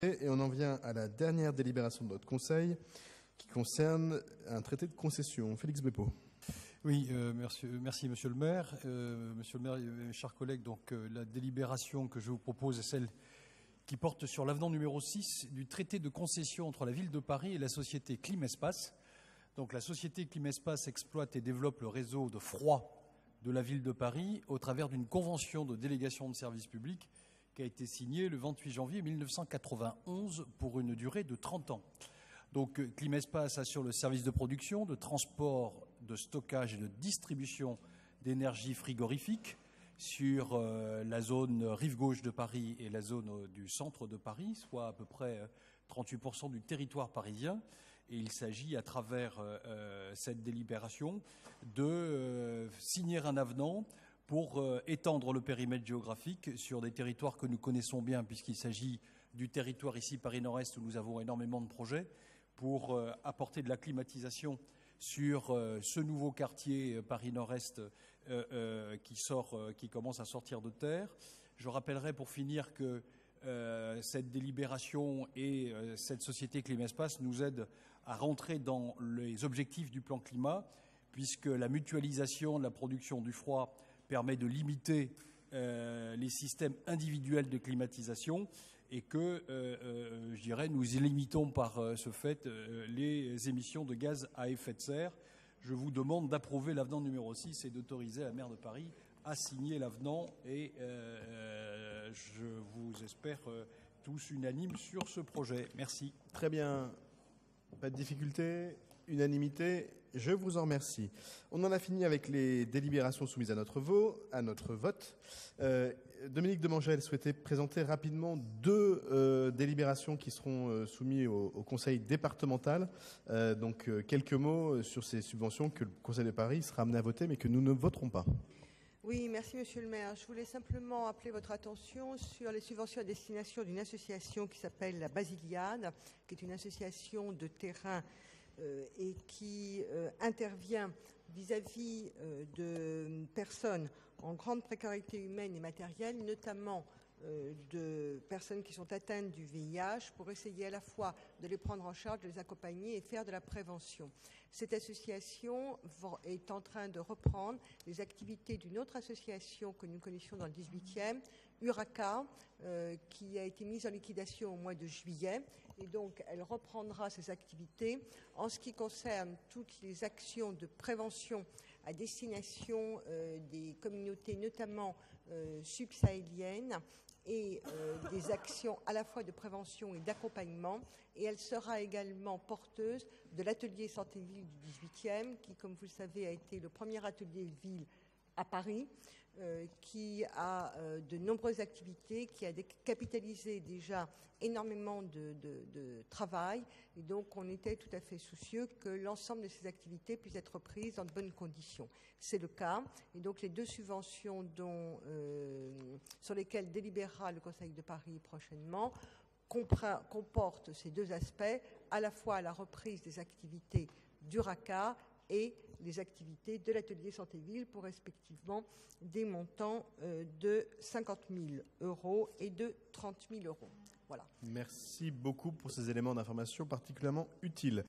Et on en vient à la dernière délibération de notre Conseil qui concerne un traité de concession. Félix Beppo. Oui, merci Monsieur le maire. Monsieur le maire, mes chers collègues, donc, la délibération que je vous propose est celle qui porte sur l'avenant numéro 6 du traité de concession entre la Ville de Paris et la société Climespace. Donc, la société Climespace exploite et développe le réseau de froid de la Ville de Paris au travers d'une convention de délégation de service public qui a été signée le 28 janvier 1991 pour une durée de 30 ans. Donc, Climespace assure le service de production, de transport, de stockage et de distribution d'énergie frigorifique sur la zone rive gauche de Paris et la zone du centre de Paris, soit à peu près 38% du territoire parisien. Et il s'agit, à travers cette délibération, de signer un avenant pour étendre le périmètre géographique sur des territoires que nous connaissons bien, puisqu'il s'agit du territoire ici, Paris Nord-Est, où nous avons énormément de projets, pour apporter de la climatisation sur ce nouveau quartier Paris Nord-Est qui commence à sortir de terre. Je rappellerai pour finir que cette délibération et cette société Climespace nous aident à rentrer dans les objectifs du plan climat, puisque la mutualisation de la production du froid permet de limiter les systèmes individuels de climatisation et que, je dirais, nous limitons par ce fait les émissions de gaz à effet de serre. Je vous demande d'approuver l'avenant numéro 6 et d'autoriser la maire de Paris à signer l'avenant et je vous espère tous unanimes sur ce projet. Merci. Très bien. Pas de difficulté, unanimité, je vous en remercie. On en a fini avec les délibérations soumises à notre vote. Dominique Demangel souhaitait présenter rapidement deux délibérations qui seront soumises au Conseil départemental. Donc quelques mots sur ces subventions que le Conseil de Paris sera amené à voter mais que nous ne voterons pas. Oui, merci Monsieur le maire. Je voulais simplement appeler votre attention sur les subventions à destination d'une association qui s'appelle la Basiliade, qui est une association de terrain et qui intervient vis-à-vis de personnes en grande précarité humaine et matérielle, notamment de personnes qui sont atteintes du VIH, pour essayer à la fois de les prendre en charge, de les accompagner et faire de la prévention. Cette association est en train de reprendre les activités d'une autre association que nous connaissions dans le 18e, Uraka, qui a été mise en liquidation au mois de juillet. Et donc, elle reprendra ses activités. En ce qui concerne toutes les actions de prévention à destination des communautés, notamment subsahéliennes, et des actions à la fois de prévention et d'accompagnement. Et elle sera également porteuse de l'atelier santé-ville du 18e, qui, comme vous le savez, a été le premier atelier de ville à Paris, qui a de nombreuses activités, qui a capitalisé déjà énormément de travail. Et donc, on était tout à fait soucieux que l'ensemble de ces activités puissent être prises dans de bonnes conditions. C'est le cas. Et donc, les deux subventions sur lesquelles délibérera le Conseil de Paris prochainement comportent ces deux aspects, à la fois la reprise des activités d'Uraka et les activités de l'atelier santé-ville pour respectivement des montants de 50 000 € et de 30 000 €. Voilà. Merci beaucoup pour ces éléments d'information particulièrement utiles.